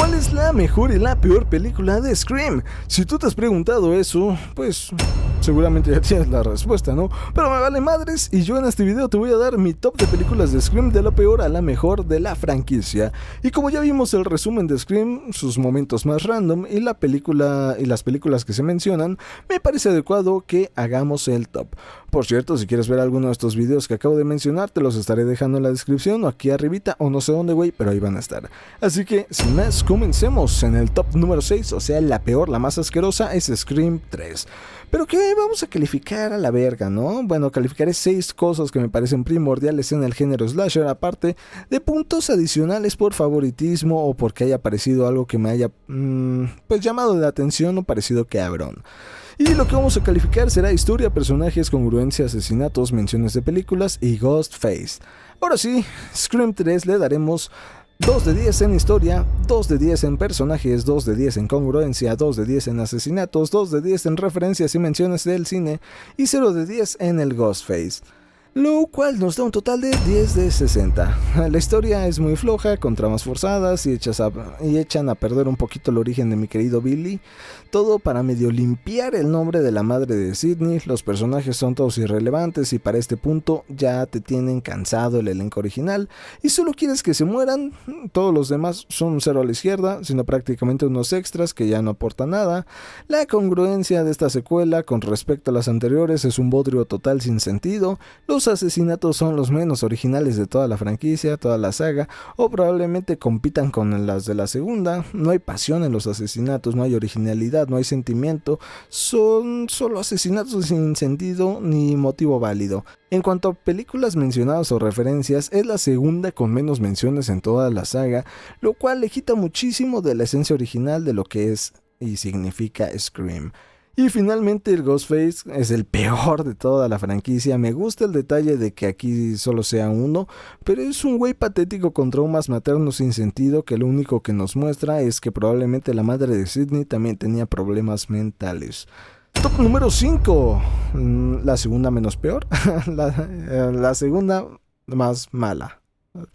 ¿Cuál es la mejor y la peor película de Scream? Si tú te has preguntado eso, pues seguramente ya tienes la respuesta, ¿no? Pero me vale madres y yo en este video te voy a dar mi top de películas de Scream de la peor a la mejor de la franquicia. Y como ya vimos el resumen de Scream, sus momentos más random y la película y las películas que se mencionan, me parece adecuado que hagamos el top. Por cierto, si quieres ver alguno de estos videos que acabo de mencionar, te los estaré dejando en la descripción o aquí arribita o no sé dónde, güey, pero ahí van a estar. Así que, sin más, comencemos. En el top número 6, o sea, la peor, la más asquerosa, es Scream 3. Pero que vamos a calificar a la verga, ¿no? Bueno, calificaré 6 cosas que me parecen primordiales en el género slasher, aparte de puntos adicionales por favoritismo o porque haya parecido algo que me haya, pues llamado la atención o parecido cabrón. Y lo que vamos a calificar será historia, personajes, congruencia, asesinatos, menciones de películas y Ghostface. Ahora sí, Scream 3 le daremos 2 de 10 en historia, 2 de 10 en personajes, 2 de 10 en congruencia, 2 de 10 en asesinatos, 2 de 10 en referencias y menciones del cine y 0 de 10 en el Ghostface. Lo cual nos da un total de 10 de 60. La historia es muy floja, con tramas forzadas y echan a perder un poquito el origen de mi querido Billy. Todo para medio limpiar el nombre de la madre de Sidney. Los personajes son todos irrelevantes y para este punto ya te tienen cansado el elenco original y solo quieres que se mueran. Todos los demás son un cero a la izquierda, sino prácticamente unos extras que ya no aportan nada. La congruencia de esta secuela con respecto a las anteriores es un bodrio total sin sentido. Los asesinatos son los menos originales de toda la franquicia, toda la saga, o probablemente compitan con las de la segunda. No hay pasión en los asesinatos, no hay originalidad, no hay sentimiento, son solo asesinatos sin sentido ni motivo válido. En cuanto a películas mencionadas o referencias, es la segunda con menos menciones en toda la saga, lo cual le quita muchísimo de la esencia original de lo que es y significa Scream. Y finalmente el Ghostface es el peor de toda la franquicia. Me gusta el detalle de que aquí solo sea uno, pero es un güey patético con traumas maternos sin sentido que lo único que nos muestra es que probablemente la madre de Sidney también tenía problemas mentales. Top número 5, la segunda menos peor, la segunda más mala.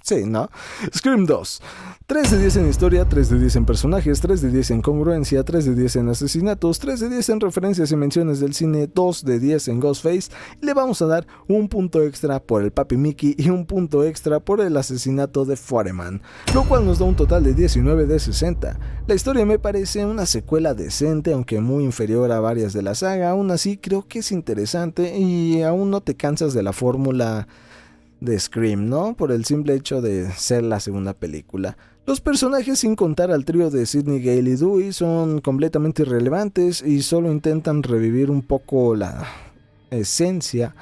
Sí, ¿no? Scream 2. 3 de 10 en historia, 3 de 10 en personajes, 3 de 10 en congruencia, 3 de 10 en asesinatos, 3 de 10 en referencias y menciones del cine, 2 de 10 en Ghostface. Y le vamos a dar un punto extra por el papi Mickey y un punto extra por el asesinato de Foreman, lo cual nos da un total de 19 de 60. La historia me parece una secuela decente, aunque muy inferior a varias de la saga. Aún así creo que es interesante y aún no te cansas de la fórmula de Scream, ¿no? Por el simple hecho de ser la segunda película. Los personajes, sin contar al trío de Sidney, Gale y Dewey, son completamente irrelevantes y solo intentan revivir un poco la esencia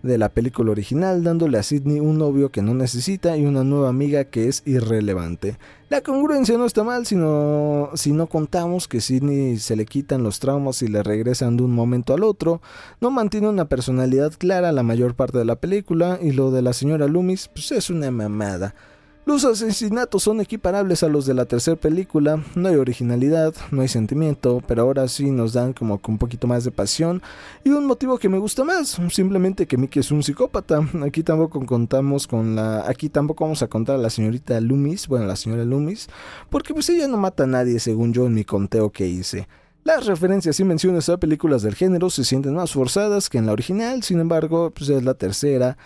de la película original, dándole a Sidney un novio que no necesita y una nueva amiga que es irrelevante. La congruencia no está mal, si no contamos que Sidney se le quitan los traumas y le regresan de un momento al otro. No mantiene una personalidad clara la mayor parte de la película y lo de la señora Loomis pues es una mamada. Los asesinatos son equiparables a los de la tercera película, no hay originalidad, no hay sentimiento, pero ahora sí nos dan como que un poquito más de pasión y un motivo que me gusta más, simplemente que Mickey es un psicópata. Aquí tampoco vamos a contar a la señorita Loomis, la señora Loomis, porque pues ella no mata a nadie según yo en mi conteo que hice. Las referencias y menciones a películas del género se sienten más forzadas que en la original, sin embargo, pues es la tercera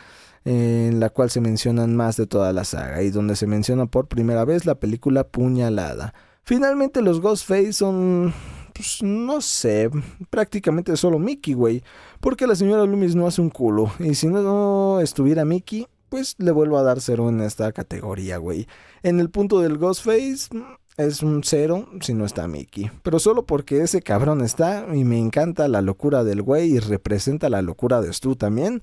en la cual se mencionan más de toda la saga y donde se menciona por primera vez la película Puñalada. Finalmente los Ghostface son, pues no sé, prácticamente solo Mickey, güey, porque la señora Loomis no hace un culo y si no estuviera Mickey, pues le vuelvo a dar 0 en esta categoría, güey. En el punto del Ghostface es un 0 si no está Mickey, pero solo porque ese cabrón está y me encanta la locura del güey y representa la locura de Stu también.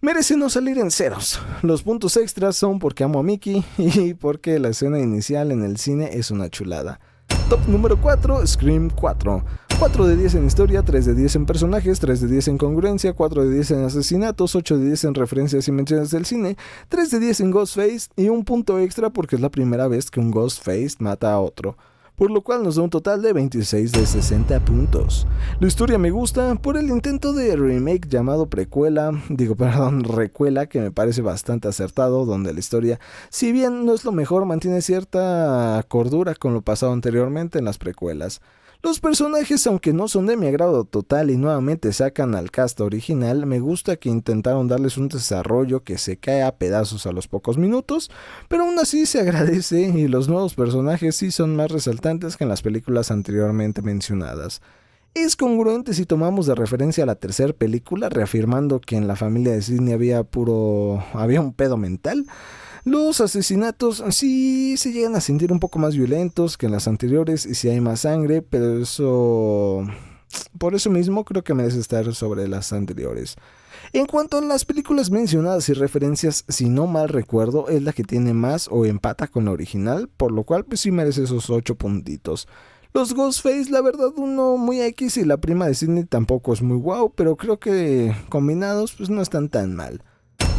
Merece no salir en ceros. Los puntos extras son porque amo a Mickey y porque la escena inicial en el cine es una chulada. Top número 4, Scream 4. 4 de 10 en historia, 3 de 10 en personajes, 3 de 10 en congruencia, 4 de 10 en asesinatos, 8 de 10 en referencias y menciones del cine, 3 de 10 en Ghostface y un punto extra porque es la primera vez que un Ghostface mata a otro. por lo cual nos da un total de 26 de 60 puntos. La historia me gusta por el intento de remake llamado recuela, que me parece bastante acertado, donde la historia, si bien no es lo mejor, mantiene cierta cordura con lo pasado anteriormente en las precuelas. Los personajes, aunque no son de mi agrado total y nuevamente sacan al cast original, me gusta que intentaron darles un desarrollo que se cae a pedazos a los pocos minutos, pero aún así se agradece y los nuevos personajes sí son más resaltantes que en las películas anteriormente mencionadas. Es congruente si tomamos de referencia a la tercera película, reafirmando que en la familia de Sidney había un pedo mental. Los asesinatos sí se llegan a sentir un poco más violentos que en las anteriores y sí hay más sangre, pero por eso mismo creo que merece estar sobre las anteriores. En cuanto a las películas mencionadas y referencias, si no mal recuerdo, es la que tiene más o empata con la original, por lo cual pues sí merece esos 8 puntitos. Los Ghostface, la verdad, uno muy X y la prima de Sidney tampoco es muy wow, pero creo que combinados pues no están tan mal.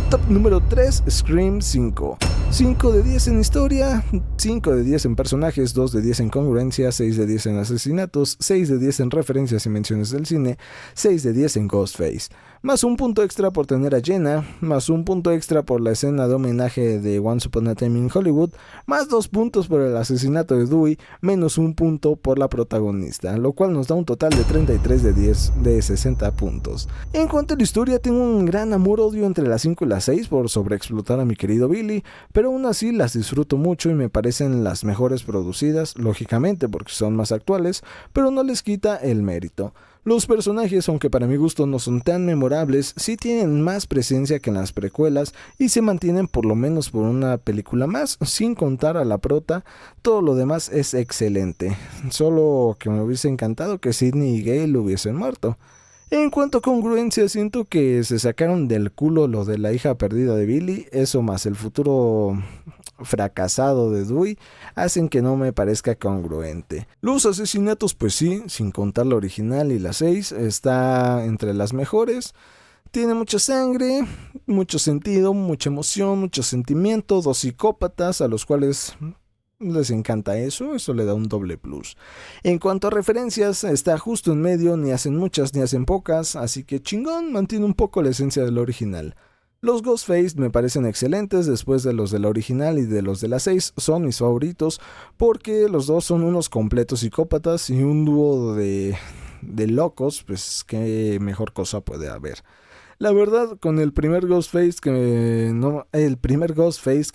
Top número 3, Scream 5. 5 de 10 en historia, 5 de 10 en personajes, 2 de 10 en congruencia, 6 de 10 en asesinatos, 6 de 10 en referencias y menciones del cine, 6 de 10 en Ghostface. Más un punto extra por tener a Jenna, más un punto extra por la escena de homenaje de Once Upon a Time in Hollywood, más 2 puntos por el asesinato de Dewey, menos un punto por la protagonista, lo cual nos da un total de 33 de 10 de 60 puntos. En cuanto a la historia, tengo un gran amor-odio entre las 5 y las 6 por sobreexplotar a mi querido Billy, pero aún así las disfruto mucho y me parecen las mejores producidas, lógicamente porque son más actuales, pero no les quita el mérito. Los personajes, aunque para mi gusto no son tan memorables, sí tienen más presencia que en las precuelas y se mantienen por lo menos por una película más, sin contar a la prota. Todo lo demás es excelente, solo que me hubiese encantado que Sidney y Gale hubiesen muerto. En cuanto a congruencia, siento que se sacaron del culo lo de la hija perdida de Billy, eso más el futuro fracasado de Dewey hacen que no me parezca congruente. Los asesinatos, pues sí, sin contar la original y la 6, está entre las mejores. Tiene mucha sangre, mucho sentido, mucha emoción, mucho sentimiento, 2 psicópatas a los cuales les encanta eso le da un doble plus. En cuanto a referencias, está justo en medio, ni hacen muchas ni hacen pocas, así que chingón, mantiene un poco la esencia del original. Los Ghostface me parecen excelentes después de los de la original y de los de la 6, son mis favoritos porque los dos son unos completos psicópatas y un dúo de locos, pues qué mejor cosa puede haber. La verdad, con el primer Ghostface que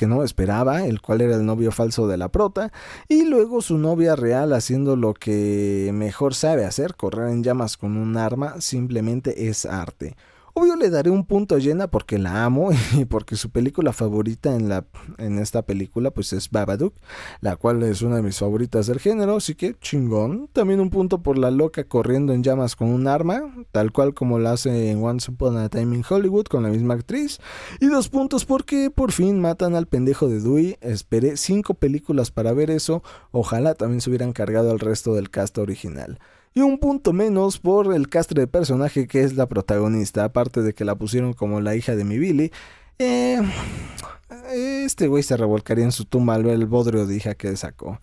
no esperaba, el cual era el novio falso de la prota, y luego su novia real haciendo lo que mejor sabe hacer, correr en llamas con un arma, simplemente es arte. Obvio le daré un punto a Jenna porque la amo y porque su película favorita en esta película pues es Babadook, la cual es una de mis favoritas del género, así que chingón. También un punto por la loca corriendo en llamas con un arma, tal cual como la hace en Once Upon a Time in Hollywood con la misma actriz. Y 2 puntos porque por fin matan al pendejo de Dewey. Esperé 5 películas para ver eso, ojalá también se hubieran cargado al resto del cast original. Y un punto menos por el castre de personaje que es la protagonista, aparte de que la pusieron como la hija de mi Billy. Este güey se revolcaría en su tumba al ver el bodrio de hija que sacó.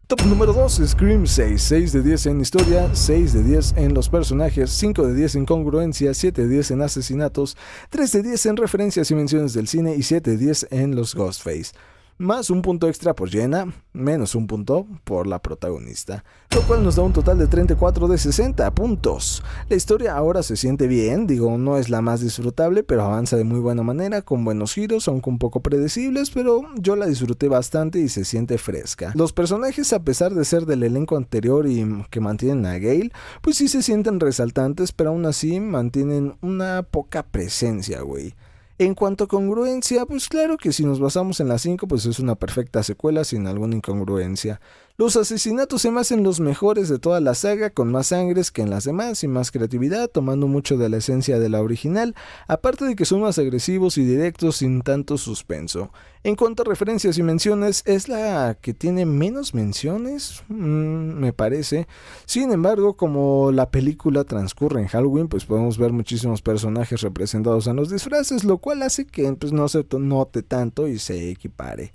Top número 2, Scream 6, 6 de 10 en historia, 6 de 10 en los personajes, 5 de 10 en congruencia, 7 de 10 en asesinatos, 3 de 10 en referencias y menciones del cine y 7 de 10 en los Ghostface. Más un punto extra por Jenna, menos un punto por la protagonista, lo cual nos da un total de 34 de 60 puntos. La historia ahora se siente bien, no es la más disfrutable, pero avanza de muy buena manera, con buenos giros, aunque un poco predecibles, pero yo la disfruté bastante y se siente fresca. Los personajes, a pesar de ser del elenco anterior y que mantienen a Gale, pues sí se sienten resaltantes, pero aún así mantienen una poca presencia, güey. En cuanto a congruencia, pues claro que si nos basamos en las 5, pues es una perfecta secuela sin alguna incongruencia. Los asesinatos se me hacen los mejores de toda la saga, con más sangres que en las demás y más creatividad, tomando mucho de la esencia de la original, aparte de que son más agresivos y directos sin tanto suspenso. En cuanto a referencias y menciones, es la que tiene menos menciones, me parece. Sin embargo, como la película transcurre en Halloween, pues podemos ver muchísimos personajes representados en los disfraces, lo cual hace que pues, no se note tanto y se equipare.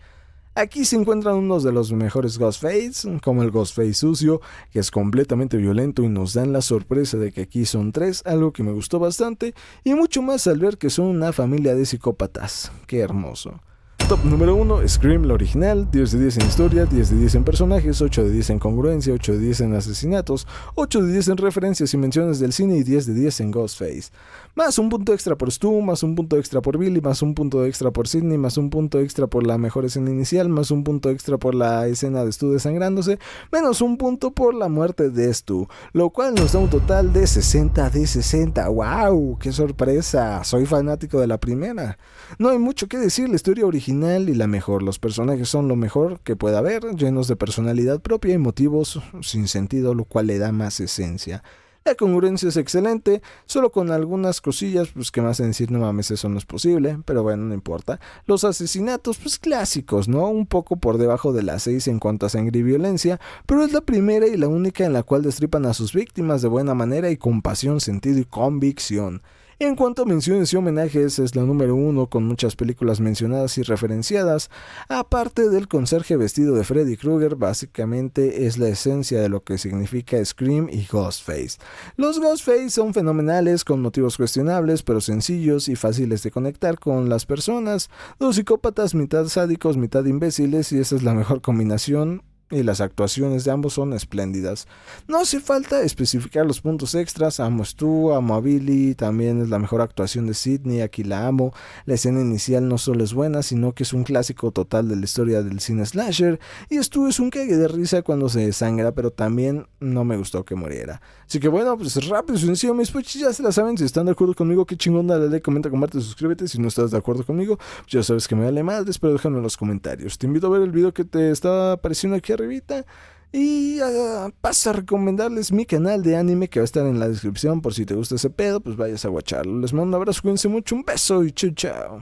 Aquí se encuentran unos de los mejores Ghostface, como el Ghostface sucio, que es completamente violento y nos dan la sorpresa de que aquí son 3, algo que me gustó bastante, y mucho más al ver que son una familia de psicópatas. ¡Qué hermoso! Top número 1, Scream, la original, 10 de 10 en historia, 10 de 10 en personajes, 8 de 10 en congruencia, 8 de 10 en asesinatos, 8 de 10 en referencias y menciones del cine y 10 de 10 en Ghostface. Más un punto extra por Stu, más un punto extra por Billy, más un punto extra por Sidney, más un punto extra por la mejor escena inicial, más un punto extra por la escena de Stu desangrándose, menos un punto por la muerte de Stu, lo cual nos da un total de 60 de 60. ¡Wow! ¡Qué sorpresa! Soy fanático de la primera. No hay mucho que decir, la historia original y la mejor. Los personajes son lo mejor que pueda haber, llenos de personalidad propia y motivos sin sentido, lo cual le da más esencia. La congruencia es excelente, solo con algunas cosillas pues que me hacen decir no mames, eso no es posible, pero bueno, no importa. Los asesinatos pues clásicos, ¿no? Un poco por debajo de las 6 en cuanto a sangre y violencia, pero es la primera y la única en la cual destripan a sus víctimas de buena manera y con pasión, sentido y convicción. En cuanto a menciones y homenajes, es la número 1 con muchas películas mencionadas y referenciadas. Aparte del conserje vestido de Freddy Krueger, básicamente es la esencia de lo que significa Scream y Ghostface. Los Ghostface son fenomenales, con motivos cuestionables, pero sencillos y fáciles de conectar con las personas. Dos psicópatas, mitad sádicos, mitad imbéciles, y esa es la mejor combinación. Y las actuaciones de ambos son espléndidas. No hace falta especificar los puntos extras. Amo a Stu, amo a Billy, también es la mejor actuación de Sidney, aquí la amo. La escena inicial no solo es buena, sino que es un clásico total de la historia del cine slasher. Y Stu es un cague de risa cuando se desangra, pero también no me gustó que muriera. Así que bueno, pues rápido y sencillo, mis puchis, ya se la saben. Si están de acuerdo conmigo, qué chingón, dale like, comenta, comparte, suscríbete. Si no estás de acuerdo conmigo, pues ya sabes que me vale madres, pero déjame en los comentarios. Te invito a ver el video que te está apareciendo aquí arribita. Y paso a recomendarles mi canal de anime que va a estar en la descripción. Por si te gusta ese pedo, pues vayas a watcharlo. Les mando un abrazo, cuídense mucho, un beso y chao chao.